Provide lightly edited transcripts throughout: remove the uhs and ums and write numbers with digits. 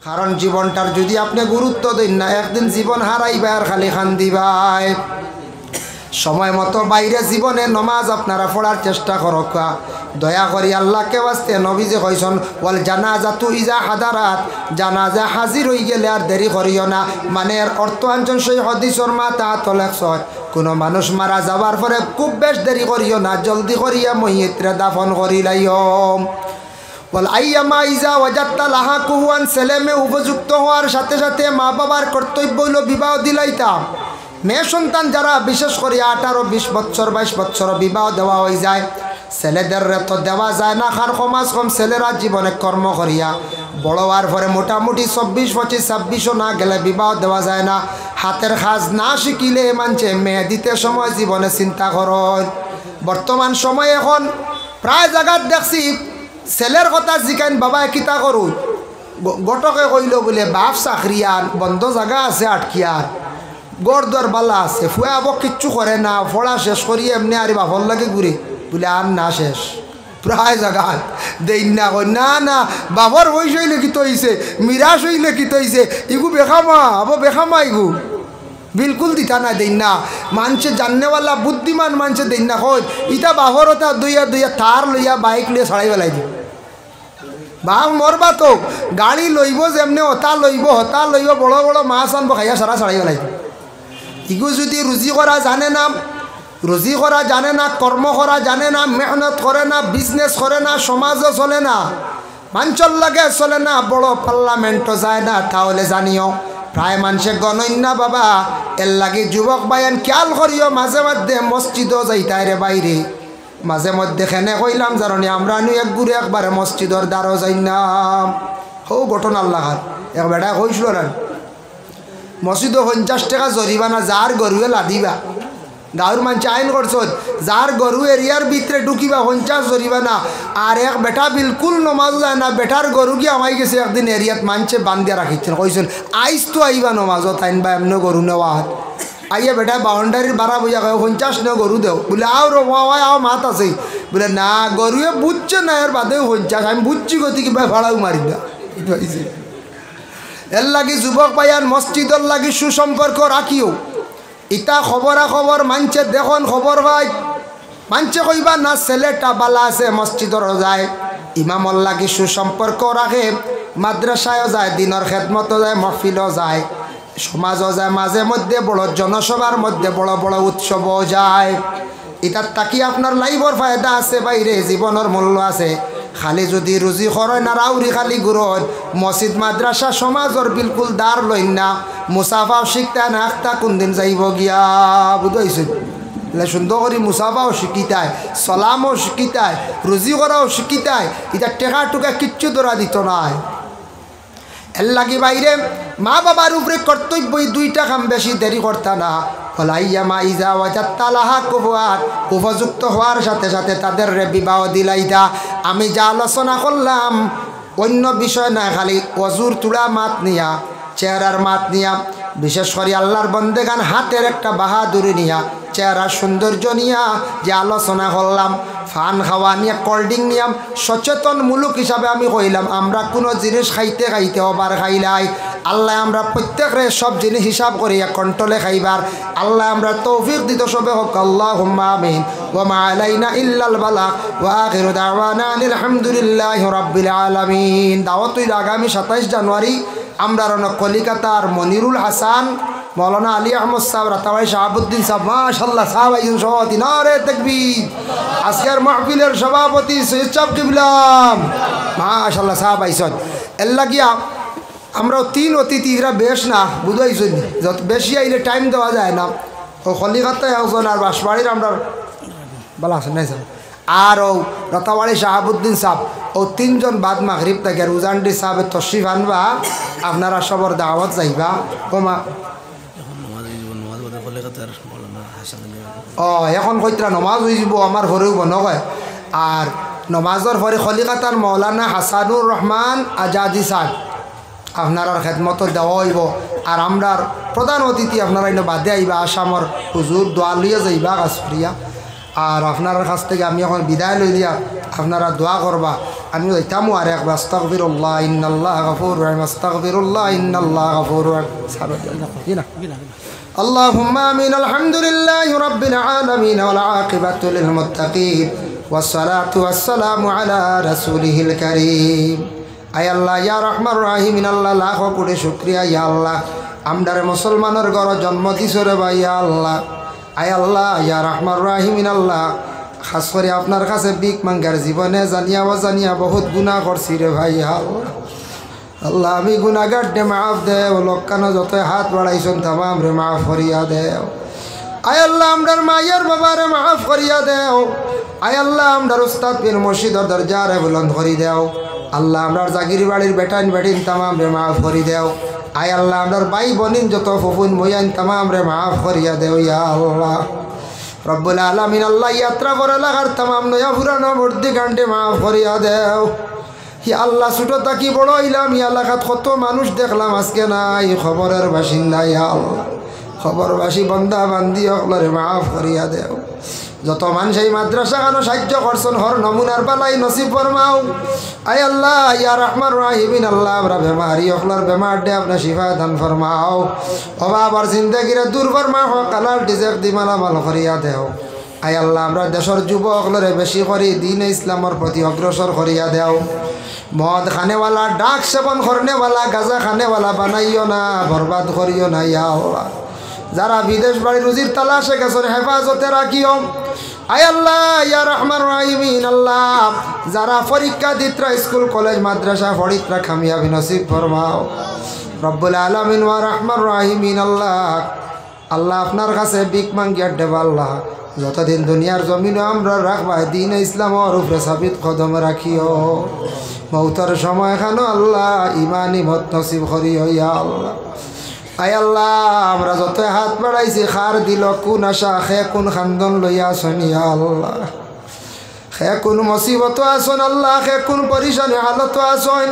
কারণ জীবনটার যদি আপনি গুরুত্ব দেন না, একদিন জীবন হারাইবা আর খালি খান্দিবাই। সময় মতো বাইরে জীবনে নমাজ আপনারা পড়ার চেষ্টা করক। দয়া করি আল্লাহকে বাস্তে নবীজি কইছেন ওয়াল জানাজাতু ইজা হাদারাত, জানাজা হাজির হয়ে গেলে আর দেরি করিও না। মানে এর অর্থ আনছেন সেই হদিসর মাতা তলেকসয়, কোনো মানুষ মারা যাবার পরে খুব বেশ দেরি করিও না, জলদি করিয়া মইয়িত্রে দাফন করিলাইও। বল আইয়ামা ইজা ওয়াজাত্তা লাহা কুহুয়ান, ছেলে মেয়ে উপযুক্ত হওয়ার সাথে সাথে মা বাবার কর্তব্য হইল বিবাহ দিলাইতাম। মেয়ে সন্তান যারা বিশেষ করে 18, 20 বছর 22 বছর বিবাহ দেওয়া হয়ে যায়, ছেলেদের তো দেওয়া যায় না। কার সমাজ কম ছেলেরা জীবনে কর্ম করিয়া বড় হওয়ার পরে মোটামুটি 24, 25, 26 না গেলে বিবাহ দেওয়া যায় না। হাতের কাজ না শিখিলে মানছে মেয়ে দিতে সময় জীবনে চিন্তা করেন। বর্তমান সময়ে এখন প্রায় জায়গাত দেখছি ছেলের কথা জিকাইন বাবা কিতা করুন, গটকে কইল বলে বাপ চাকরিয়ান, বন্ধ জায়গা আছে আটকিয়ার, গড় দর বালা আছে, ফুয়া আবক কিচ্ছু করে না, পড়া শেষ করি এমনি আর বাপর লাগে ঘুরে বলে আর না শেষ। প্রায় জায়গাত দেই না কই না না বাপর বয়স হইলে কি তৈছে, মিরাজ হইলে কি তৈছে, ইগু বেখামা আবো বেখামা ইগু বিলকুল দিতা না দেই না। মানুষে জাননেওয়ালা বুদ্ধিমান মানুষে দেই না কই ইটা বাপর ওটা দুইয়া দুইয়া তার লইয়া বাইক লইয়া ছড়াই বেলাই দিব। বাপ মরবা তো গাড়ি লইব যেমনি হতা লইব, হতা লইব বড় বড় মাছ আনবো খাইয়া সারা ছড়াই বেলাই দিব। ইগু যদি রুজি করা জানে না, রুজি করা জানে না, কর্ম করা জানে না, মেহনত করে না, বিজনেস করে না, সমাজও চলে না, মানুষের লাগে চলে না, বড় পার্লামেন্টও যায় না, তাহলে জানিও প্রায় মানুষে গণন্যা বাবা। এর লাগে যুবক বায়ান খেয়াল করিও, মাঝে মধ্যে মসজিদও যাইতাই রে বাইরে, মাঝে মধ্যে খেনে কইলাম জানি আমরা নু এক ঘুরে একবারে মসজিদর দ্বারও যাইনাম। হো ঘটনা আল্লাহার এক বেটা কইছিল না মসজিদও 50 টাকা জরিমানা যার গরুয়ে লাদিবা। গাঁর মানুষ আইন করছেন যার গরু এরিয়ার ভিতরে ঢুকিবা 50 জরিমানা। আর এক বেটা বিলকুল নমাজ যায় না, বেটার গরু কি আমাই গেছে একদিন এরিয়াত মানুষে বান্ধিয়া রাখিছেন, কইছেন আইস তো আইবা নমাজত আইনবা এমনি গরু নেওয়া হাত আইয়া বেটা বাউন্ডারির বাড়া বইয়া কয় 50 নে গরু দেও বলে আও রোমাওয়ায় আও মাত আছে বলে না গরুয়ে বুঝছে না এর বাদেও 50 আমি বুঝছি গতি কিবা ভাড়াও মারি না। এর লাগি যুবক পাইয়ান মসজিদর লাগি সুসম্পর্ক রাখিও। ইটা খবরা খবর মানছে দেখুন খবর ভাই মানছে কইবা না ছেলেটা বালা আছে মসজিদর যায়, ইমামর লাগি সুসম্পর্ক রাখে, মাদ্রাসায়ও যায়, দিনের খেদমতও যায়, মহফিলও যায়, সমাজও যায়, মাঝে মধ্যে বড় জনসভার মধ্যে বড় বড় উৎসবও যায়। এটার তাকি আপনার লাইফর ফায়দা আছে, বাইরে জীবনের মূল্য আছে। খালি যদি রুজি খরয় না রাউরি খালি গুরন মসজিদ মাদ্রাসা সমাজর বিলকুল দার লইন না, মুসাফাও শিখতে না আখতা কোনদিন যাইব গিয়া বুঝাইছে সুন্দর করে মুসাফাও শিখিতায়, সলামও শিখিতায়, রুজি করাও শিখিতায়। এটা টেকা টুকা কিচ্ছু ধরা দিত নাই। এর লাগি বাইরে মা বাবার উপরে কর্তব্য দুইটা কাম বেশি দেরি করতা না। হলাইয়ামা ইজা ওয়াজাত্তা লাহা কুহুয়াত, উপযুক্ত হওয়ার সাথে সাথে তাদের বিবাহ দিলাইতা। আমি যা আলোচনা করলাম অন্য বিষয় না, খালি অজুর তুড়া মাত নিয়া, চেহারার মাত নিয়া, বিশেষ করে আল্লাহর বন্দেগান হাতের একটা বাহাদুরি নিয়া, চেহারার সৌন্দর্য নিয়া যে আলোচনা করলাম, ফান খাওয়া নিয়ে, কোল্ড ড্রিঙ্ক নিয়াম, সচেতনমূলক হিসাবে আমি কইলাম আমরা কোনো জিনিস খাইতে খাইতে ওবার খাইলাই। আল্লাহ আমরা প্রত্যেকরে সব জিনিস হিসাব করিয়া কন্ট্রোলে খাইবার আল্লাহ আমরা তৌফিক দিত সবে হোক। আল্লাহুম্মা আমিন। ওয়া মা আলাইনা ইল্লাল বালাগ ওয়া আখিরু দাওয়ানা আলহামদুলিল্লাহি রাব্বিল আলামিন। দাওয়াত হইল আগামী 27 জানুয়ারি আমরা কলিকাতার মনিরুল হাসান, মৌলানা আলী আহমদ সাহেব, রাতাবাই শাহাবুদ্দিন সাহেব, মাশাআল্লাহ সাহেব আইন সভাপতি, নারে তাকবীর। আজকের মাহফিলের সভাপতি সৈয়দ সাহেব কিবলাম, মাশাআল্লাহ সাহেব আইসন। এর লাগিয়া আমরা 3 অতিথি এরা বেশ না বুঝাইছেন, যত বেশি আইলে টাইম দেওয়া যায় না। ও কলিকাতায় একজন আর বাঁশবাড়ির আমরা বলা আছেন নাই স্যার, আর ও রতাবাড়ি শাহাবুদ্দিন সাহেব, ও 3 জন বাদ মাগরিব থেকে রুজানডি সাহেবের তশরিফ আনবা, আপনারা সবর দাওয়াত যাইবা। কমা এখন কইতরা নমাজ হয়ে যাব আমার ঘরেও বনকয়। আর নমাজর পরে কলিকাতার মৌলানা হাসানুর রহমান আজাদি সাহেব আপনার খেদমত দেওয়া হইব। আর আমরার প্রধান অতিথি আপনারা ইনো বাদে আইবা, আসামর হুজুর দোয়া লইয়া যাইবা কাজফরিয়া। আর আপনার কাছ থেকে আমি এখন বিদায় লই দিয়া আপনারা দোয়া করবা আমি ওইটামো আর একবার আস্তাগফিরুল্লাহ ইন্নাল্লাহ গফুরুর রহিম আস্তাগফিরুল্লাহ ইন্নাল্লাহ গফুরুর রহিম اللهم آمين الحمد لله رب العالمين والعاقبة للمتقين والصلاة والسلام على رسوله الكريم আয় আল্লাহ ইয়া রহমান রাহিমিন আল্লাহ লাখ কোটি শুকরিয়া ইয়া আল্লাহ আমদারে মুসলমানের ঘর জন্ম দিছরে ভাই ইয়া আল্লাহ আয় আল্লাহ ইয়া রহমান রাহিমিন আল্লাহ খাস করে আপনার কাছে বিক মাঙ্গার জীবনে জানিয়া অজানিয়া বহুত গুনাহ করছি রে ভাই ইয়া আল্লাহ আল্লাহ আমি গুনাহগার দে মাফ দে ও লোকানো যত হাত বাড়াইছন তামাম রে মাফ করিয়া দেও আয় আল্লাহ আমদার মায়ের বাবারে মাফ করিয়া দেও আয় আল্লাহ আমদার উস্তাদ পীর মুর্শিদের দরজারে বুলন্দ করি দেও আল্লাহ আমরার জাগির বাড়ির বেটাইন বেটিন তামাম রে মাফ করি দেও আয় আল্লাহ আমরার ভাই বনিন যত ফুফুন ময়ান তামাম রে মাফ করিয়া দেও ইয়া আল্লাহ রব্বুল আলামিন আল্লাহ ইয়াত্রা করে লাগার তামাম নয়া পুরানো মূর্তি গান্ডে মাফ করিয়া দেও হি আল্লাহ ছোট থাকি বড় হইলাম ই এলাকাত কত মানুষ দেখলাম আজকে নাই খবরের বাসিন্দা ইয়া আল্লাহ খবরবাসী বন্দা বান্দি অকলরে মাফ করিয়া দেও যত মানুষ এই মাদ্রাসা খানো সাহায্য করছেন হর নমুনার বালাই নসিব ফরমাও আয় আল্লাহ ইয়া রহমান রাহিমিন আল্লাহ আমরা বেমারি অকলার বেমার দে আপনার শিফা দান ফরমাও অভাবর জিন্দগিরে দূর ফরমাও কালাল ডিজেক দিমালা মাল করিয়া দেও আয় আল্লাহ আমরা দেশের যুবকলরে বেশি করি দিন ইসলামের প্রতি অগ্রসর করিয়া দেও মদ খানেওয়ালা ডাক সেবন করনেওয়ালা গাঁজা খানেওয়ালা বানাইও না বরবাদ করিও না ইয়া আল্লাহ যারা বিদেশ বাড়ি রুজির তালাশে গেছেন হেফাজতে রাখিও আয় আল্লাহ ইয়া রহমান রাহিমিন আল্লাহ যারা পরীক্ষা দিত্রা স্কুল কলেজ মাদ্রাসা পড়িত্রা কামিয়াবি নসিব ফরমাও রব্বুল আলামিন ওয়া রহমান রাহিমিন আল্লাহ আল্লাহ আপনার কাছে বিক মাঙ্গিয়া দেব আল্লাহ যতদিন দুনিয়ার জমিনে আমরা রাখবা দিন ইসলামর উপরে সাবিত কদম রাখিও মৌতর সময় খানো আল্লাহ ইমানি মত নসিব করিও ইয়া আল্লাহ আয় আল্লাহ আমরা যত হাত বাড়াইছি খার দিল কোন আশা খে কোন খান্দন লইয়া আসন ইয়া আল্লাহ খে কোন মুসিবত আসন আল্লাহ খে কোন পরিশানি হালত আসন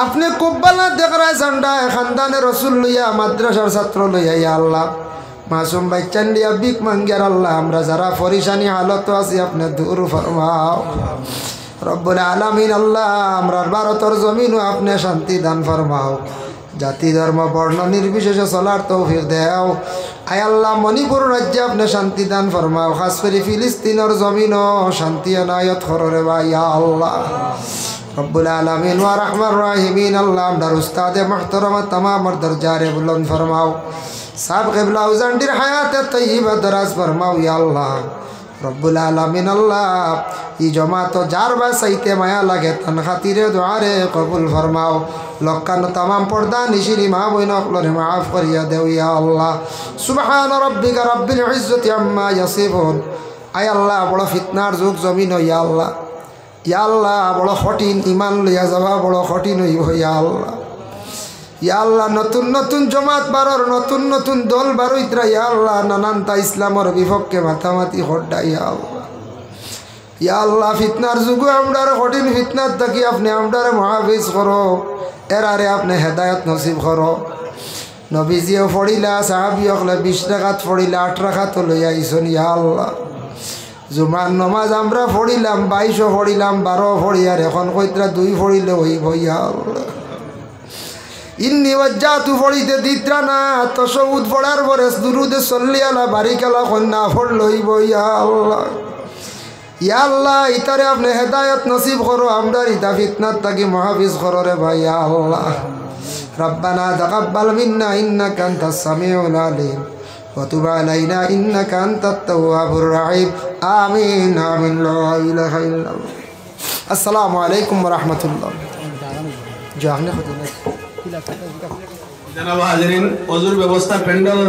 আপনি কুব্বালা দেখরায় ঝান্ডা খানদানে রসুল লইয়া মাদ্রাসার ছাত্র লইয়া ইয়া আল্লাহ মাসুম বাচ্চান দিয়া বিক মাঙ্গিয়ার আল্লাহ আমরা যারা পরিশানি হালত আছি আপনি দূর ফরমাও রব্বুল আলামিন আল্লাহ আমরা ভারতের জমিনও আপনি শান্তি দান ফরমাও জাতি ধর্ম বর্ণ নির্বিশেষে চলার তৌফিক দেও আয় আল্লাহ মণিপুর রাজ্যে আপনি শান্তি দান ফরমাও খাস করে ফিলিস্তিনের জমিনও শান্তি আনায়ত কররে বা ইয়া আল্লাহ রব্বুল আলামিন ওয়া রহমান রাহিমিন আল্লাহ আমদার উস্তাদে মুহতারামা তামামর দরজারে বুলন্দ ফরমাও সাব কিবলা উজান্ডির হায়াতে তয়্যিবা দরাজ ফরমাও ইয়া আল্লাহ রব্বুল আলামিন আল্লাহ ই জমাত যার বা চাইতে মায়া লাগে তান খাতিরে দোয়ারে কবুল ফরমাও লক্কানো তামাম পর্দা নিশিরি মা বইন অকলরে মাফ করিয়া দেও ইয়া আল্লাহ সুবহান রাব্বিকা রাব্বিল ইজ্জতি আম্মা ইয়াসিফুন আয় আল্লাহ বড় ফিতনার যুগ জমিন ইয়া আল্লাহ ইয়া আল্লাহ বড় কঠিন ইমান লইয়া যাওয়া বড় কঠিন হইব ইয়া আল্লাহ ইয়া আল্লাহ নতুন নতুন জমাত বারর নতুন নতুন দল বারইত্রা ইয়া আল্লাহ নানানটা ইসলামের বিপক্ষে মাথামাতি হড্ডা ইয়া আল্লাহ ইয়া আল্লাহ ফিতনার যুগে আমরার কঠিন ফিতনার থাকি আপনি আমরারে মহাফিজ করো এরারে আপনি হেদায়ত নসিব করো নবীজিও পড়িলা সাহাবি অকলে 20 রাকাত পড়িলা 8 রাকাত লইয়া আইসন ইয়া আল্লাহ জুমার নমাজ আমরা পড়িলাম 22 পড়িলাম 12 পড়িয়ার এখন কইত্রা 2 পড়িলে হইব ইয়া আল্লাহ ইন্নি ওয়াজ্জাতু পড়িতে দিত্রা না তাশাহুদ পড়ার পরে দুরুদে সাল্লি আলা বারিকালা কন্যা পড় লইব ইয়া আল্লাহ ইয়া আল্লাহ ইতারে আপনি হেদায়েত নসিব করো আমরা ইতা ফিতনাত থাকি মুহাফিজ করো রে ভাই ইয়া আল্লাহ রব্বানা তাকাব্বাল মিন্না ইন্নাকা আনতাস সামিউল আলিম ওয়া তুব আলাইনা ইন্নাকা আনতাত তাওয়াবুর রহিম আমিন আমিন লা ইলাহা ইল্লাল্লাহ আসসালামু আলাইকুম ওয়া রাহমাতুল্লাহ জাহনে খুদনা জনাব হাজিরিন ওযুর ব্যবস্থা প্যান্ডেল